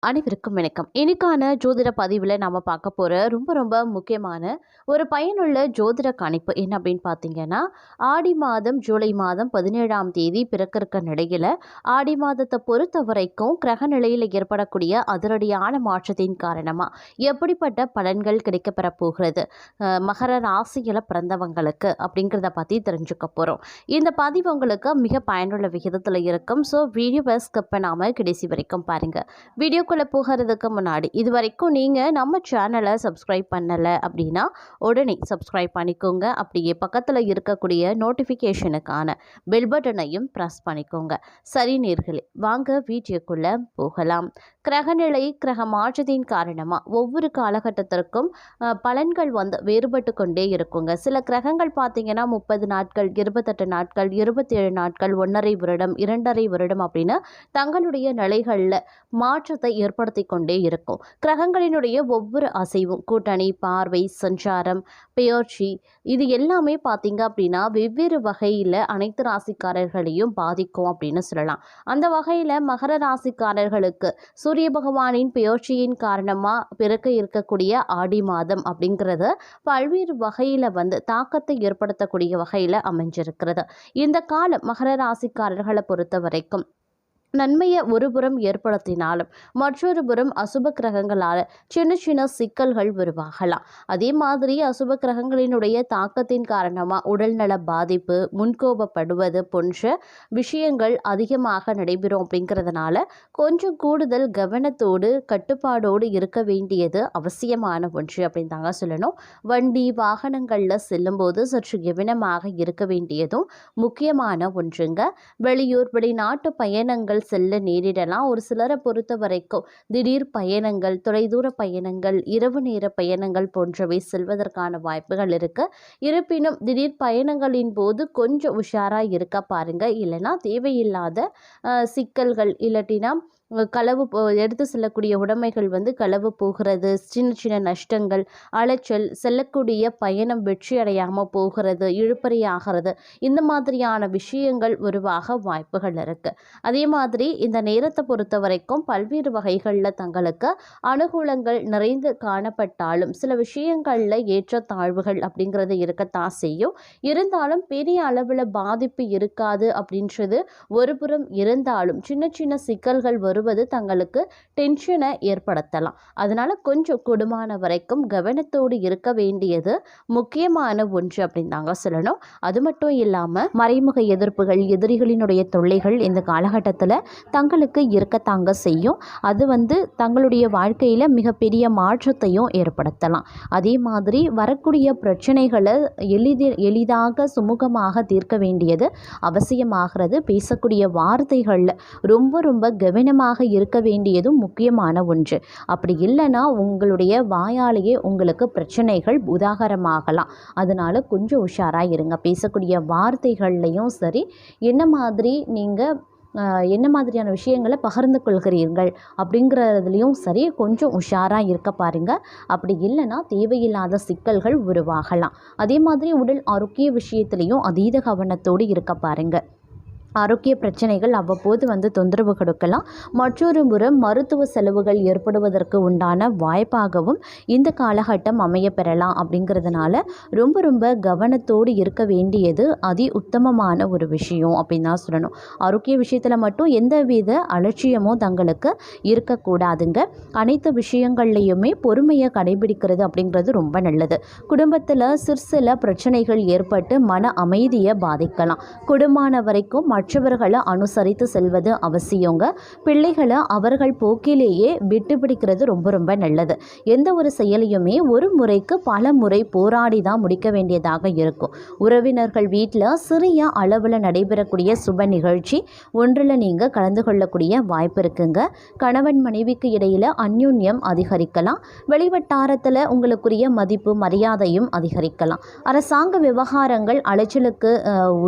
அனைவருக்கும் வணக்கம். இன்னைக்கான ஜோதிட பதிவில் நாம் பார்க்க போகிற ரொம்ப ரொம்ப முக்கியமான ஒரு பயனுள்ள ஜோதிட கணிப்பு என்ன அப்படின்னு பார்த்தீங்கன்னா, ஆடி மாதம் ஜூலை மாதம் 17ஆம் தேதி பிறக்க இருக்க நிலையில் ஆடி மாதத்தை பொறுத்த வரைக்கும் கிரக நிலையில் ஏற்படக்கூடிய அதிரடியான மாற்றத்தின் காரணமாக எப்படிப்பட்ட பலன்கள் கிடைக்கப்பெற போகிறது மகர ராசியில் பிறந்தவங்களுக்கு அப்படிங்கிறத பற்றி தெரிஞ்சுக்க போகிறோம். இந்த பதிவு உங்களுக்கு மிக பயனுள்ள விகிதத்தில் இருக்கும். ஸோ வீடியோவை ஸ்கிப் பண்ணாமல் கடைசி வரைக்கும் பாருங்கள். வீடியோக்குள்ளே போகிறதுக்கு முன்னாடி இது வரைக்கும் நீங்கள் நம்ம சேனலை சப்ஸ்கிரைப் பண்ணலை அப்படின்னா உடனே சப்ஸ்கிரைப் பண்ணிக்கோங்க. அப்படியே பக்கத்தில் இருக்கக்கூடிய நோட்டிஃபிகேஷனுக்கான பெல் பட்டனையும் ப்ரெஸ் பண்ணிக்கோங்க. சரி நேர்களே, வாங்க வீடியோக்குள்ளே போகலாம். கிரகநிலை கிரக மாற்றத்தின் காரணமாக ஒவ்வொரு காலகட்டத்திற்கும் பலன்கள் வேறுபட்டு கொண்டே இருக்குங்க. சில கிரகங்கள் பார்த்தீங்கன்னா 30 நாட்கள், 28 நாட்கள், 27 நாட்கள், 1.5 வருடம், 2.5 வருடம் அப்படின்னு தங்களுடைய நிலைகளில் மாற்றத்தை ஏற்படுத்தி கொண்டே இருக்கும். கிரகங்களினுடைய ஒவ்வொரு அசைவும், கூட்டணி, பார்வை, சஞ்சாரம், பெயர்ச்சி, இது எல்லாமே பார்த்தீங்க அப்படின்னா வெவ்வேறு வகையில் அனைத்து ராசிக்காரர்களையும் பாதிக்கும் அப்படின்னு சொல்லலாம். அந்த வகையில் மகர ராசிக்காரர்களுக்கு சூரிய பகவானின் பெயர்ச்சியின் காரணமாக பிறக்க இருக்கக்கூடிய ஆடி மாதம் அப்படிங்கிறது பல்வேறு வகையில் தாக்கத்தை ஏற்படுத்தக்கூடிய வகையில் அமைஞ்சிருக்கிறது. இந்த காலம் மகர ராசிக்காரர்களை பொறுத்த வரைக்கும் நன்மையை ஒரு புறம் ஏற்படுத்தினாலும் மற்றொரு புறம் அசுப கிரகங்களால் சின்ன சின்ன சிக்கல்கள் உருவாகலாம். அதே மாதிரி அசுப கிரகங்களினுடைய தாக்கத்தின் காரணமாக உடல்நல பாதிப்பு, முன்கோபப்படுவது போன்ற விஷயங்கள் அதிகமாக நடைபெறும். அப்படிங்கிறதுனால கொஞ்சம் கூடுதல் கவனத்தோடு கட்டுப்பாடோடு இருக்க வேண்டியது அவசியமான ஒன்று அப்படின்னு தாங்க சொல்லணும். வண்டி வாகனங்களில் செல்லும்போது சற்று கவனமாக இருக்க வேண்டியதும் முக்கியமான ஒன்றுங்க. வெளியூர் வெளிநாட்டு பயணங்கள் செல்ல நேரிடலாம். ஒரு சிலரை பொறுத்த வரைக்கும் திடீர் பயணங்கள், தொலைதூர பயணங்கள், இரவு நேர பயணங்கள் போன்றவை செல்வதற்கான வாய்ப்புகள் இருக்கு. இருப்பினும் திடீர் பயணங்களின் போது கொஞ்சம் உஷாராக இருக்க பாருங்க. இல்லைன்னா தேவையில்லாத சிக்கல்கள், இல்லாட்டினா களவு எடுத்து செல்லக்கூடிய உடைமைகள் களவு போகிறது, சின்ன சின்ன நஷ்டங்கள், அலைச்சல், செல்லக்கூடிய பயணம் வெற்றி அடையாமல் போகிறது, இழுபறி ஆகிறது, இந்த மாதிரியான விஷயங்கள் உருவாக வாய்ப்புகள் இருக்குது. அதே மாதிரி இந்த நேரத்தை பொறுத்த வரைக்கும் பல்வேறு வகைகளில் தங்களுக்கு அனுகூலங்கள் நிறைந்து காணப்பட்டாலும் சில விஷயங்களில் ஏற்றத்தாழ்வுகள் அப்படிங்கிறது இருக்கத்தான் செய்யும். இருந்தாலும் பெரிய அளவில் பாதிப்பு இருக்காது அப்படின்றது ஒரு புறம் இருந்தாலும் சின்ன சின்ன சிக்கல்கள் வருவது தங்களுக்கு டென்ஷனை ஏற்படுத்தலாம். அதனால கொஞ்சம் கூடுமான வரைக்கும் கவனத்தோடு இருக்க வேண்டியது முக்கியமான ஒன்று அப்படின்னு தாங்க சொல்லணும். அது மட்டும் இல்லாமல் மறைமுக எதிர்ப்புகள், எதிரிகளினுடைய தொல்லைகள் இந்த காலகட்டத்தில் தங்களுக்கு இருக்கத்தாங்க செய்யும். அது தங்களுடைய வாழ்க்கையில் மிகப்பெரிய மாற்றத்தையும் ஏற்படுத்தலாம். அதே மாதிரி வரக்கூடிய பிரச்சனைகளை எளிதாக சுமூகமாக தீர்க்க வேண்டியது அவசியமாகிறது. பேசக்கூடிய வார்த்தைகளில் ரொம்ப ரொம்ப கவனமாக இருக்க வேண்டியதும் முக்கியமான ஒன்று. அப்படி இல்லைன்னா உங்களுடைய வாயாலேயே உங்களுக்கு பிரச்சனைகள் உதாகரமாகலாம். அதனால கொஞ்சம் உஷாராக இருங்க. பேசக்கூடிய வார்த்தைகள்லையும் சரி, என்ன மாதிரியான விஷயங்களை பகிர்ந்து கொள்கிறீர்கள் அப்படிங்கிறதுலையும் சரி கொஞ்சம் உஷாராக இருக்க பாருங்க. அப்படி இல்லைன்னா தேவையில்லாத சிக்கல்கள் உருவாகலாம். அதே மாதிரி உடல் ஆரோக்கிய விஷயத்திலையும் அதீத கவனத்தோடு இருக்க பாருங்க. ஆரோக்கிய பிரச்சனைகள் அவ்வப்போது தொந்தரவு கொடுக்கலாம். மற்றொரு புறம் மருத்துவ செலவுகள் ஏற்படுவதற்கு உண்டான வாய்ப்பாகவும் இந்த காலகட்டம் அமைய பெறலாம். அப்படிங்கிறதுனால ரொம்ப ரொம்ப கவனத்தோடு இருக்க வேண்டியது அதி உத்தமமான ஒரு விஷயம் அப்படின்னு தான் சொல்லணும். ஆரோக்கிய விஷயத்தில் மட்டும் எந்தவித அலட்சியமும் தங்களுக்கு இருக்கக்கூடாதுங்க. அனைத்து விஷயங்கள்லையுமே பொறுமையை கடைபிடிக்கிறது அப்படிங்கிறது ரொம்ப நல்லது. குடும்பத்தில் சிற்சில பிரச்சனைகள் ஏற்பட்டு மன அமைதியை பாதிக்கலாம். குடும்பமான வரைக்கும் மற்றவர்களை அனுசரித்து செல்வது அவசியங்க. பிள்ளைகளை அவர்கள் போக்கிலேயே விட்டு பிடிக்கிறது ரொம்ப ரொம்ப நல்லது. எந்த ஒரு செயலையுமே ஒரு முறைக்கு பல முறை போராடி தான் முடிக்க வேண்டியதாக இருக்கும். உறவினர்கள் வீட்டில் சிறிய அளவில் நடைபெறக்கூடிய சுப நிகழ்ச்சி ஒன்றில் நீங்கள் கலந்து கொள்ளக்கூடிய வாய்ப்பு இருக்குங்க. கணவன் மனைவிக்கு இடையில் அந்யோன்யம் அதிகரிக்கலாம். வெளிவட்டாரத்தில் உங்களுக்குரிய மதிப்பு மரியாதையும் அதிகரிக்கலாம். அரசாங்க விவகாரங்கள் அலைச்சலுக்கு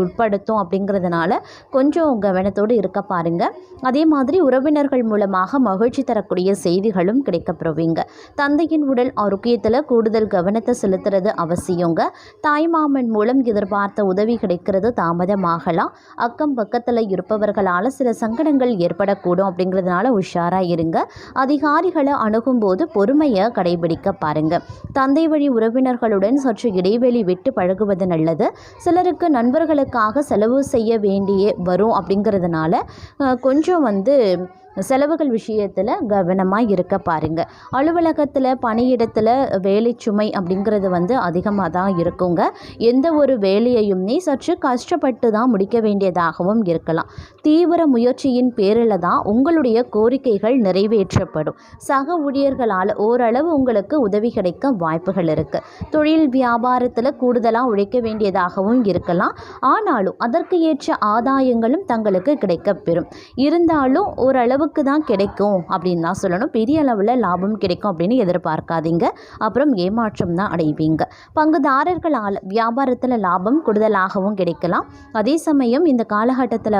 உட்படுத்தும். அப்படிங்கிறதுனால கொஞ்சம் கவனத்தோடு இருக்க பாருங்க. அதே மாதிரி உறவினர்கள் மூலமாக மகிழ்ச்சி தரக்கூடிய செய்திகளும் கிடைக்கப்பெறுவீங்க. தந்தையின் உடல் ஆரோக்கியத்தில் கூடுதல் கவனத்தை செலுத்துறது அவசியங்க. தாய்மாமன் மூலம் எதிர்பார்த்த உதவி கிடைக்கிறது தாமதமாகலாம். அக்கம் பக்கத்தில் இருப்பவர்களால் சில சங்கடங்கள் ஏற்படக்கூடும். அப்படிங்கிறதுனால உஷாராக இருங்க. அதிகாரிகளை அணுகும்போது பொறுமையை கடைபிடிக்க பாருங்க. தந்தை வழி உறவினர்களுடன் சற்று இடைவெளி விட்டு பழகுவது நல்லது. சிலருக்கு நண்பர்களுக்காக செலவு செய்ய வேண்டிய வரும். அப்படிங்கிறதுனால கொஞ்சம் செலவுகள் விஷயத்தில் கவனமாக இருக்க பாருங்கள். அலுவலகத்தில் பணியிடத்தில் வேலை சுமை அப்படிங்கிறது அதிகமாக தான் இருக்குங்க. எந்த ஒரு வேலையுமே சற்று கஷ்டப்பட்டு தான் முடிக்க வேண்டியதாகவும் இருக்கலாம். தீவிர முயற்சியின் பேரில் தான் உங்களுடைய கோரிக்கைகள் நிறைவேற்றப்படும். சக ஊழியர்களால் ஓரளவு உங்களுக்கு உதவி கிடைக்க வாய்ப்புகள் இருக்குது. தொழில் வியாபாரத்தில் கூடுதலாக உழைக்க வேண்டியதாகவும் இருக்கலாம். ஆனாலும் அதற்கு ஏற்ற ஆதாயங்களும் தங்களுக்கு கிடைக்கப்பெறும். இருந்தாலும் ஓரளவு தான் கிடைக்கும் அப்படின்னு தான் சொல்லணும். பெரிய அளவில் லாபம் கிடைக்கும் அப்படின்னு எதிர்பார்க்காதீங்க. அப்புறம் ஏமாற்றம் தான் அடைவீங்க. பங்குதாரர்களால் வியாபாரத்தில் லாபம் கூடுதலாகவும் கிடைக்கலாம். அதே சமயம் இந்த காலகட்டத்தில்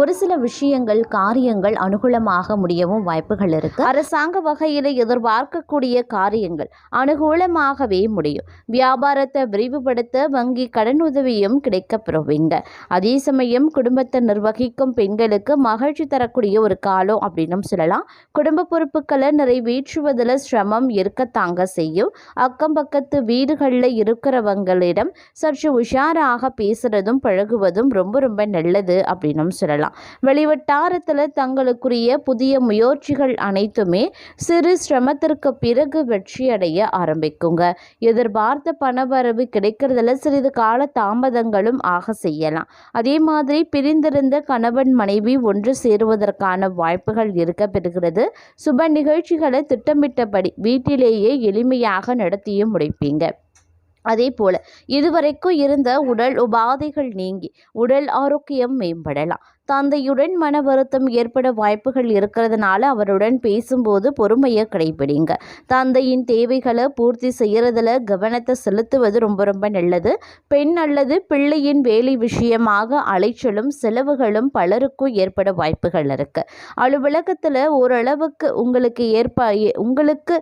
ஒரு சில விஷயங்கள் காரியங்கள் அனுகூலமாக முடியவும் வாய்ப்புகள் இருக்குது. அரசாங்க வகையில் எதிர்பார்க்கக்கூடிய காரியங்கள் அனுகூலமாகவே முடியும். வியாபாரத்தை விரிவுபடுத்த வங்கி கடன் உதவியும் கிடைக்கப்பெறுவீங்க. அதே சமயம் குடும்பத்தை நிர்வகிக்கும் பெண்களுக்கு மகிழ்ச்சி தரக்கூடிய ஒரு காலம் அப்படின்னு சொல்லலாம். குடும்ப பொறுப்புகளை நிறைவேற்றுவதில் சிரமம் இருக்கத்தாங்க செய்யும். அக்கம் பக்கத்து வீடுகளில் இருக்கிறவங்களிடம் சற்று உஷாராக பேசுறதும் பழகுவதும் ரொம்ப ரொம்ப நல்லது அப்படின்னு சொல்லலாம். வெளிவட்டாரத்தில் தங்களுக்குரிய புதிய முயற்சிகள் அனைத்துமே சிறு சிரமத்திற்கு பிறகு வெற்றியடைய ஆரம்பிக்குங்க. எதிர்பார்த்த பணவரவு கிடைக்கிறதுல சிறிது கால தாமதங்களும் ஆக செய்யலாம். அதே மாதிரி பிரிந்திருந்த கணவன் மனைவி ஒன்று சேருவதற்கான வாய்ப்புகள் இருக்க பெறுகிறது. சுப நிகழ்ச்சிகளை திட்டமிட்டபடி வீட்டிலேயே எளிமையாக நடத்தியும் முடிப்பீங்க. அதே போல் இதுவரைக்கும் இருந்த உடல் உபாதைகள் நீங்கி உடல் ஆரோக்கியம் மேம்படலாம். தந்தையுடன் மன வருத்தம் ஏற்பட வாய்ப்புகள் இருக்கிறதுனால அவருடன் பேசும்போது பொறுமையை கடைபிடிங்க. தந்தையின் தேவைகளை பூர்த்தி செய்யறதுல கவனத்தை செலுத்துவது ரொம்ப ரொம்ப நல்லது. பெண் அல்லது பிள்ளையின் வேலை விஷயமாக அலைச்சலும் செலவுகளும் பலருக்கும் ஏற்பட வாய்ப்புகள் இருக்கு. அலுவலகத்தில் ஓரளவுக்கு உங்களுக்கு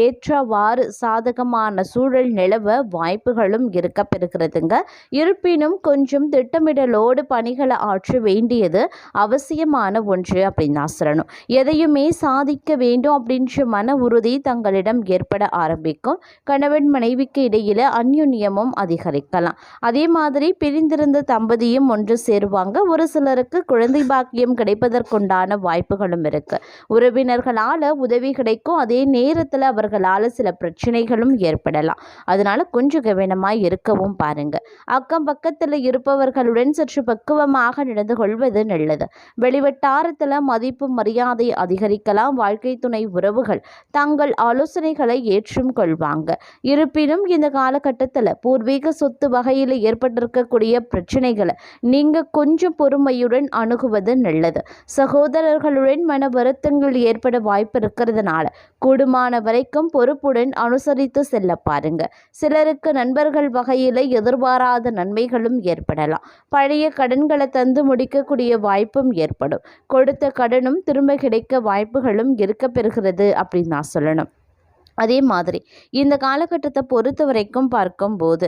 ஏற்றவாறு சாதகமான சூழல் நிலவ வாய்ப்புகளும் இருக்க பெறுகிறதுங்க. இருப்பினும் கொஞ்சம் திட்டமிடலோடு பணிகளை ஆற்ற வேண்டியது அவசியமான ஒன்று அப்படின்னு தான் சொல்லணும். எதையுமே சாதிக்க வேண்டும் அப்படின்ற மன உறுதி தங்களிடம் ஏற்பட ஆரம்பிக்கும். கணவன் மனைவிக்கு இடையில அந்யுன்யமும் அதிகரிக்கலாம். அதே மாதிரி பிரிந்திருந்த தம்பதியும் ஒன்று சேருவாங்க. ஒரு சிலருக்கு குழந்தை பாக்கியம் கிடைப்பதற்குண்டான வாய்ப்புகளும் இருக்கு. உறவினர்களால் உதவி கிடைக்கும். அதே நேரத்தில் அவர்களால் சில பிரச்சனைகளும் ஏற்படலாம். அதனால கொஞ்சம் கவனமாய் இருக்கவும் பாருங்க. அக்கம் பக்கத்தில் இருப்பவர்களுடன் சற்று பக்குவமாக நடந்து கொள்வது நல்லது. வெளிவட்டாரத்தில் மதிப்பு மரியாதை அதிகரிக்கலாம். வாழ்க்கை துணை உறவுகள் தங்கள் ஆலோசனைகளை ஏற்றும் கொள்வாங்க. இருப்பினும் இந்த காலகட்டத்தில் பூர்வீக சொத்து வகையில் ஏற்பட்டிருக்கக்கூடிய பிரச்சனைகளை நீங்க கொஞ்சம் பொறுமையுடன் அணுகுவது நல்லது. சகோதரர்களுடன் மன வருத்தங்கள் ஏற்பட வாய்ப்பு இருக்கிறதுனால கூடுமான வரைக்கும் பொறுப்புடன் அனுசரித்து செல்ல பாருங்க. சிலருக்கு நண்பர்கள் வகையில் எதிர்பாராத நன்மைகளும் ஏற்படலாம். பழைய கடன்களை தந்து முடிக்கக்கூடிய வாய்ப்பும் ஏற்படும். கொடுத்த கடனும் திரும்ப கிடைக்க வாய்ப்புகளும் இருக்க பெறுகிறது அப்படின்னு நான் சொல்லணும். அதே மாதிரி இந்த காலகட்டத்தை பொறுத்த வரைக்கும் பார்க்கும்போது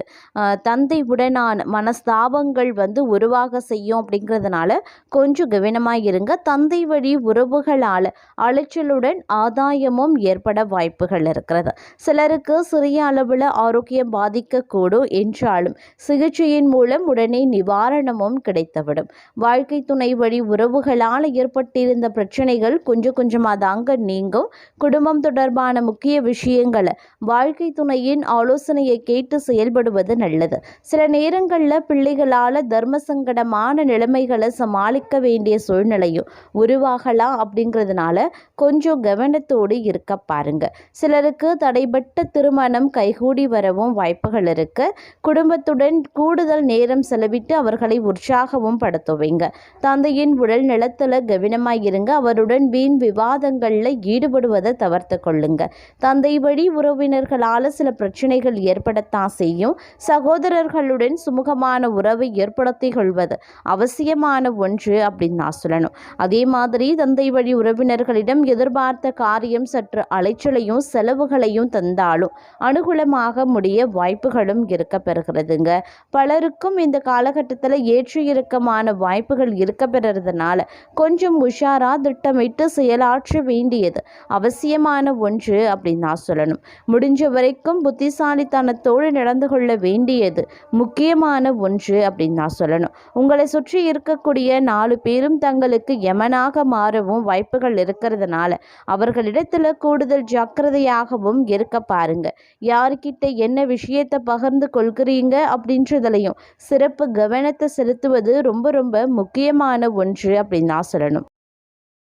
தந்தை உடனான மனஸ்தாபங்கள் உருவாக செய்யும். அப்படிங்கிறதுனால கொஞ்சம் கவனமாக இருங்க. தந்தை வழி உறவுகளால் அலைச்சலுடன் ஆதாயமும் ஏற்பட வாய்ப்புகள் இருக்கிறது. சிலருக்கு சிறிய அளவில் ஆரோக்கியம் பாதிக்கக்கூடும். என்றாலும் சிகிச்சையின் மூலம் உடனே நிவாரணமும் கிடைத்துவிடும். வாழ்க்கை துணை வழி உறவுகளால் ஏற்பட்டிருந்த பிரச்சனைகள் கொஞ்சம் கொஞ்சமாக தாங்க நீங்கும். குடும்பம் தொடர்பான முக்கிய விஷயங்களை வாழ்க்கை துணையின் ஆலோசனையை கேட்டு செயல்படுவது நல்லது. சில நேரங்களில் பிள்ளைகளால் தர்ம சங்கடமான நிலைமைகளை சமாளிக்க வேண்டிய சூழ்நிலையும் உருவாகலாம். அப்படிங்கிறதுனால கொஞ்சம் கவனத்தோடு இருக்க பாருங்க. சிலருக்கு தடைபட்ட திருமணம் கைகூடி வரவும் வாய்ப்புகள் இருக்கு. குடும்பத்துடன் கூடுதல் நேரம் செலவிட்டு அவர்களை உற்சாகமும் படுத்துவீங்க. தந்தையின் உடல் நலத்தில் கவனமாயிருங்க. அவருடன் வீண் விவாதங்களில் ஈடுபடுவதை தவிர்த்து கொள்ளுங்க. தந்தை தந்தை வழி உறவினர்களால் சில பிரச்சனைகள் ஏற்படத்தான் செய்யும். சகோதரர்களுடன் சுமூகமான உறவை ஏற்படுத்திக் கொள்வது அவசியமான ஒன்று அப்படின்னு நான் சொல்லணும். அதே மாதிரி தந்தை வழி உறவினர்களிடம் எதிர்பார்த்த காரியம் சற்று அலைச்சலையும் செலவுகளையும் தந்தாலும் அனுகூலமாக முடிய வாய்ப்புகளும் இருக்க பெறுகிறதுங்க. பலருக்கும் இந்த காலகட்டத்தில் ஏற்ற இறக்கமான வாய்ப்புகள் இருக்க பெறுறதுனால கொஞ்சம் உஷாரா திட்டமிட்டு செயலாற்ற வேண்டியது அவசியமான ஒன்று அப்படின்னு நான் சொல்லணும். முடிஞ்ச வரைக்கும் புத்திசாலித்தனத்தோடு நடந்து கொள்ள வேண்டியது முக்கியமான ஒன்று அப்படின்னு நான் சொல்லணும். உங்களை சுற்றி இருக்கக்கூடிய 4 பேரும் தங்களுக்கு யமனாக மாறவும் வாய்ப்புகள் இருக்கிறதுனால அவர்களிடத்துல கூடுதல் ஜாக்கிரதையாகவும் இருக்க பாருங்க. யார்கிட்ட என்ன விஷயத்தை பகிர்ந்து கொள்கிறீங்க அப்படின்றதுலையும் சிறப்பு கவனத்தை செலுத்துவது ரொம்ப ரொம்ப முக்கியமான ஒன்று அப்படின்னு நான் சொல்லணும்.